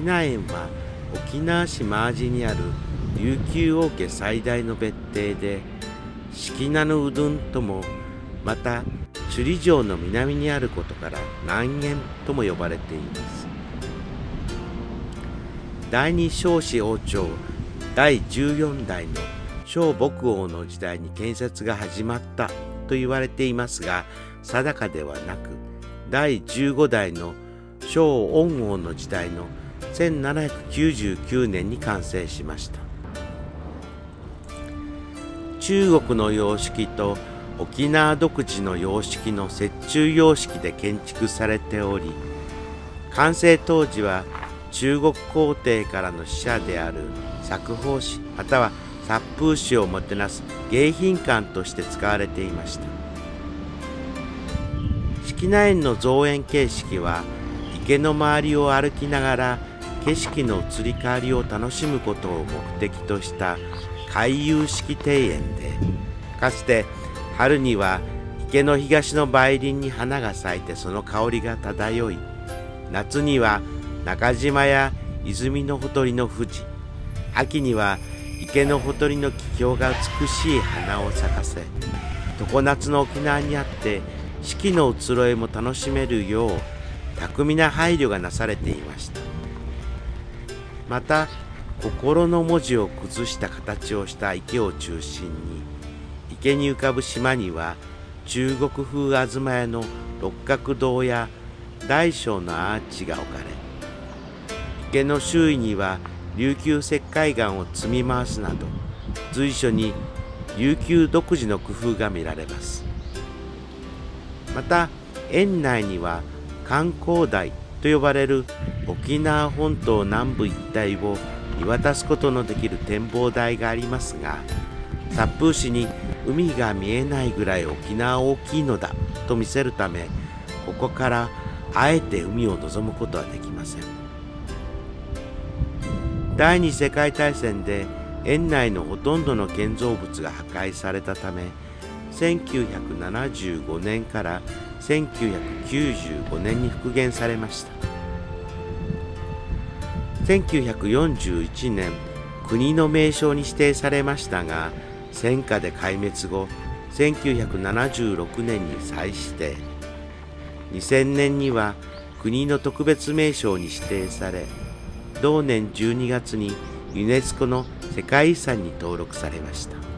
縄園は沖縄市真阿寺にある琉球王家最大の別邸で、式名のうどんとも、また首里城の南にあることから南園とも呼ばれています。第二尚氏王朝第14代の蕭牧王の時代に建設が始まったと言われていますが、定かではなく、第15代の蕭恩王の時代の1799年に完成しました。中国の様式と沖縄独自の様式の折衷様式で建築されており、完成当時は中国皇帝からの使者である冊封使または殺風使をもてなす迎賓館として使われていました。式名園の造園形式は、池の周りを歩きながら景色の移り変わりを楽しむことを目的とした回遊式庭園で、かつて春には池の東の梅林に花が咲いてその香りが漂い、夏には中島や泉のほとりの富士、秋には池のほとりの気境が美しい花を咲かせ、常夏の沖縄にあって四季の移ろいも楽しめるよう巧みな配慮がなされていました。また心の文字を崩した形をした池を中心に、池に浮かぶ島には中国風東屋の六角堂や大小のアーチが置かれ、池の周囲には琉球石灰岩を積み回すなど、随所に琉球独自の工夫が見られます。また園内には観光台と呼ばれる沖縄本島南部一帯を見渡すことのできる展望台がありますが、殺風使に海が見えないぐらい沖縄大きいのだと見せるため、ここからあえて海を望むことはできません。第二次世界大戦で園内のほとんどの建造物が破壊されたため、1975年から1995年に復元されました。1941年、国の名勝に指定されましたが、戦火で壊滅後、1976年に再指定。2000年には国の特別名勝に指定され、同年12月にユネスコの世界遺産に登録されました。